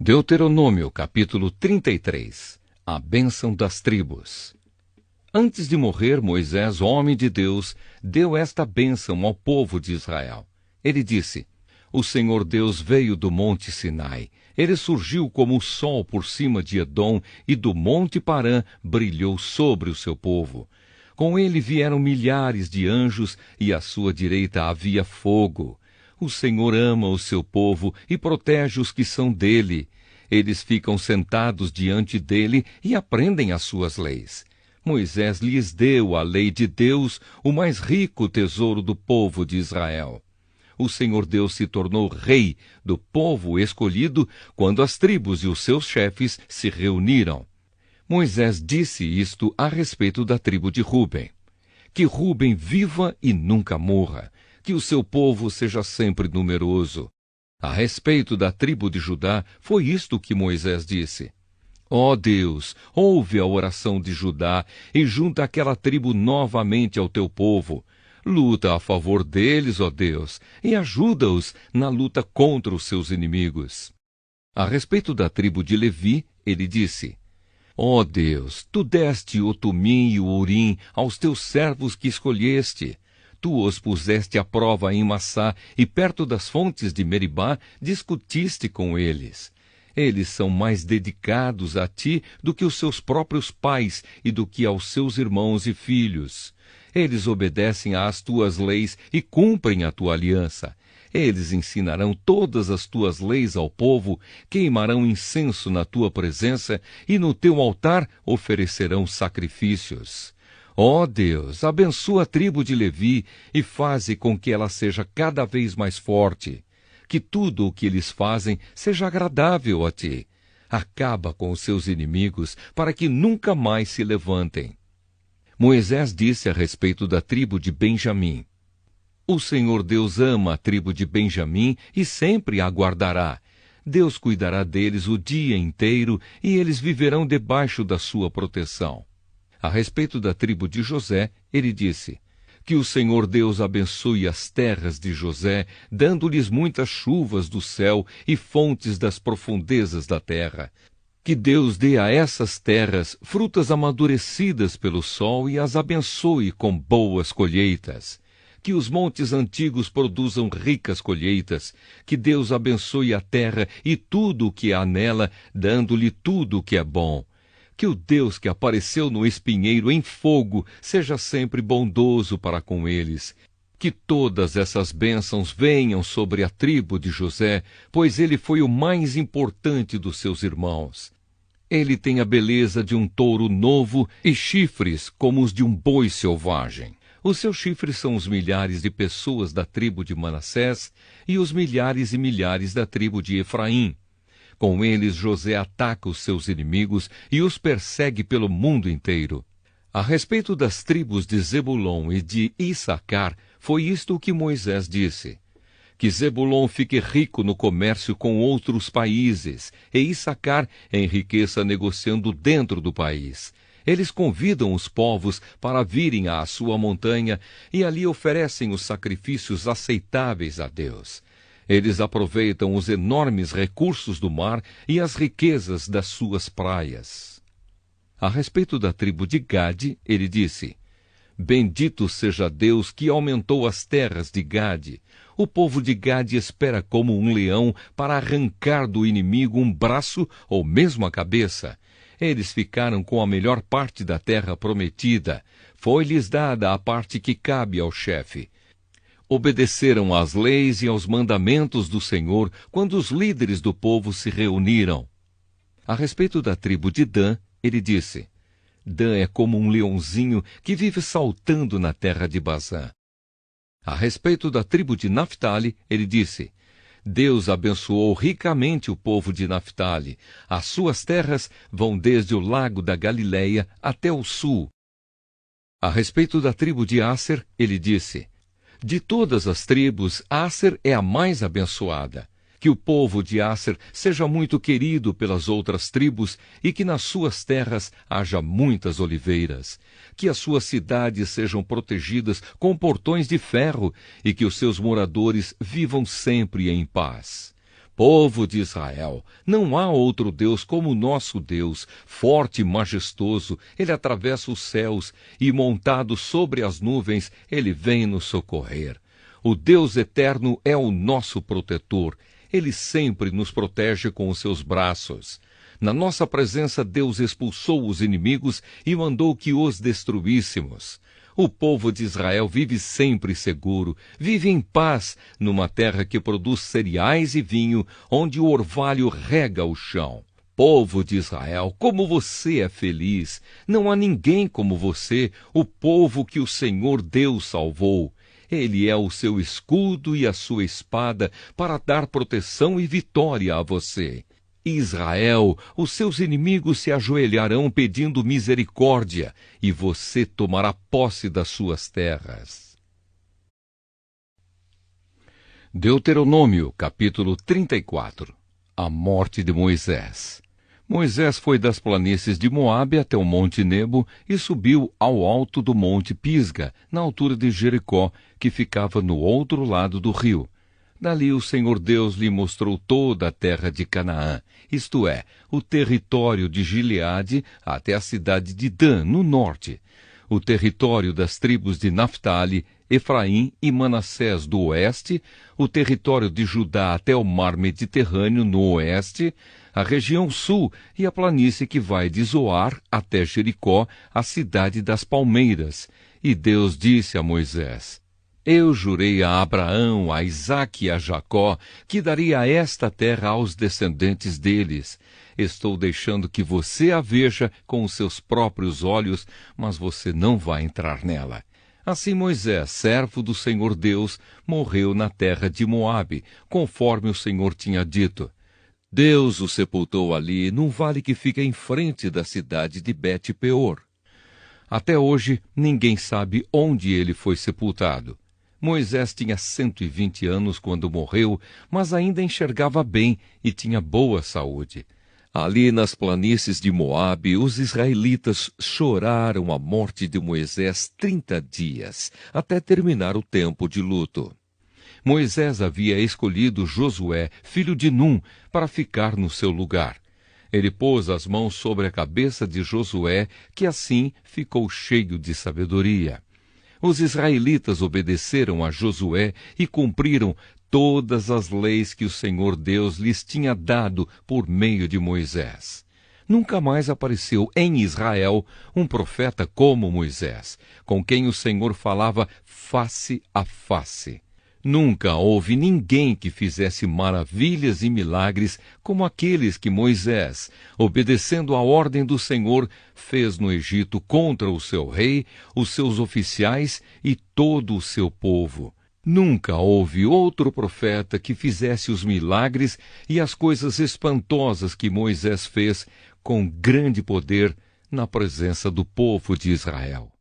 Deuteronômio, capítulo 33. A bênção das tribos. Antes de morrer, Moisés, homem de Deus, deu esta bênção ao povo de Israel. Ele disse: O Senhor Deus veio do monte Sinai. Ele surgiu como o sol por cima de Edom, e do monte Parã brilhou sobre o seu povo. Com ele vieram milhares de anjos, e à sua direita havia fogo. O Senhor ama o seu povo e protege os que são dele. Eles ficam sentados diante dele e aprendem as suas leis. Moisés lhes deu a lei de Deus, o mais rico tesouro do povo de Israel. O Senhor Deus se tornou rei do povo escolhido quando as tribos e os seus chefes se reuniram. Moisés disse isto a respeito da tribo de Ruben: que Ruben viva e nunca morra, que o seu povo seja sempre numeroso. A respeito da tribo de Judá, foi isto que Moisés disse: Ó Deus, ouve a oração de Judá e junta aquela tribo novamente ao teu povo. Luta a favor deles, ó Deus, e ajuda-os na luta contra os seus inimigos. A respeito da tribo de Levi, ele disse: Ó Deus, tu deste o Tumim e o Urim aos teus servos que escolheste. Tu os puseste à prova em Massá, e perto das fontes de Meribá discutiste com eles. Eles são mais dedicados a ti do que os seus próprios pais e do que aos seus irmãos e filhos. Eles obedecem às tuas leis e cumprem a tua aliança. Eles ensinarão todas as tuas leis ao povo, queimarão incenso na tua presença e no teu altar oferecerão sacrifícios. Ó Deus, abençoa a tribo de Levi e faze com que ela seja cada vez mais forte. Que tudo o que eles fazem seja agradável a ti. Acaba com os seus inimigos, para que nunca mais se levantem. Moisés disse a respeito da tribo de Benjamim: O Senhor Deus ama a tribo de Benjamim e sempre a guardará. Deus cuidará deles o dia inteiro e eles viverão debaixo da sua proteção. A respeito da tribo de José, ele disse: Que o Senhor Deus abençoe as terras de José, dando-lhes muitas chuvas do céu e fontes das profundezas da terra. Que Deus dê a essas terras frutas amadurecidas pelo sol e as abençoe com boas colheitas. Que os montes antigos produzam ricas colheitas. Que Deus abençoe a terra e tudo o que há nela, dando-lhe tudo o que é bom. Que o Deus que apareceu no espinheiro em fogo seja sempre bondoso para com eles. Que todas essas bênçãos venham sobre a tribo de José, pois ele foi o mais importante dos seus irmãos. Ele tem a beleza de um touro novo e chifres como os de um boi selvagem. Os seus chifres são os milhares de pessoas da tribo de Manassés e os milhares e milhares da tribo de Efraim. Com eles José ataca os seus inimigos e os persegue pelo mundo inteiro. A respeito das tribos de Zebulon e de Issacar, foi isto o que Moisés disse: Que Zebulon fique rico no comércio com outros países, e Issacar enriqueça negociando dentro do país. Eles convidam os povos para virem à sua montanha e ali oferecem os sacrifícios aceitáveis a Deus. Eles aproveitam os enormes recursos do mar e as riquezas das suas praias. A respeito da tribo de Gade, ele disse: Bendito seja Deus que aumentou as terras de Gade. O povo de Gade espera como um leão para arrancar do inimigo um braço ou mesmo a cabeça. Eles ficaram com a melhor parte da terra prometida. Foi-lhes dada a parte que cabe ao chefe. Obedeceram às leis e aos mandamentos do Senhor quando os líderes do povo se reuniram. A respeito da tribo de Dan, ele disse: Dan é como um leãozinho que vive saltando na terra de Bazã. A respeito da tribo de Naftali, ele disse: Deus abençoou ricamente o povo de Naftali. As suas terras vão desde o lago da Galileia até o sul. A respeito da tribo de Asser, ele disse: De todas as tribos, Asser é a mais abençoada. Que o povo de Asser seja muito querido pelas outras tribos e que nas suas terras haja muitas oliveiras. Que as suas cidades sejam protegidas com portões de ferro e que os seus moradores vivam sempre em paz. Povo de Israel, não há outro Deus como o nosso Deus, forte e majestoso. Ele atravessa os céus e, montado sobre as nuvens, ele vem nos socorrer. O Deus eterno é o nosso protetor. Ele sempre nos protege com os seus braços. Na nossa presença, Deus expulsou os inimigos e mandou que os destruíssemos. O povo de Israel vive sempre seguro, vive em paz, numa terra que produz cereais e vinho, onde o orvalho rega o chão. Povo de Israel, como você é feliz! Não há ninguém como você, o povo que o Senhor Deus salvou. Ele é o seu escudo e a sua espada para dar proteção e vitória a você. Israel, os seus inimigos se ajoelharão pedindo misericórdia, e você tomará posse das suas terras. Deuteronômio, capítulo 34. A morte de Moisés. Moisés foi das planícies de Moabe até o monte Nebo e subiu ao alto do monte Pisga, na altura de Jericó, que ficava no outro lado do rio. Dali o Senhor Deus lhe mostrou toda a terra de Canaã, isto é, o território de Gileade até a cidade de Dan, no norte, o território das tribos de Naftali, Efraim e Manassés do oeste, o território de Judá até o mar Mediterrâneo no oeste, a região sul e a planície que vai de Zoar até Jericó, a cidade das palmeiras. E Deus disse a Moisés: Eu jurei a Abraão, a Isaque e a Jacó que daria esta terra aos descendentes deles. Estou deixando que você a veja com os seus próprios olhos, mas você não vai entrar nela. Assim Moisés, servo do Senhor Deus, morreu na terra de Moabe, conforme o Senhor tinha dito. Deus o sepultou ali, num vale que fica em frente da cidade de Bet-peor. Até hoje, ninguém sabe onde ele foi sepultado. Moisés tinha 120 anos quando morreu, mas ainda enxergava bem e tinha boa saúde. Ali nas planícies de Moabe, os israelitas choraram a morte de Moisés 30 dias, até terminar o tempo de luto. Moisés havia escolhido Josué, filho de Num, para ficar no seu lugar. Ele pôs as mãos sobre a cabeça de Josué, que assim ficou cheio de sabedoria. Os israelitas obedeceram a Josué e cumpriram todas as leis que o Senhor Deus lhes tinha dado por meio de Moisés. Nunca mais apareceu em Israel um profeta como Moisés, com quem o Senhor falava face a face. Nunca houve ninguém que fizesse maravilhas e milagres como aqueles que Moisés, obedecendo à ordem do Senhor, fez no Egito contra o seu rei, os seus oficiais e todo o seu povo. Nunca houve outro profeta que fizesse os milagres e as coisas espantosas que Moisés fez com grande poder na presença do povo de Israel.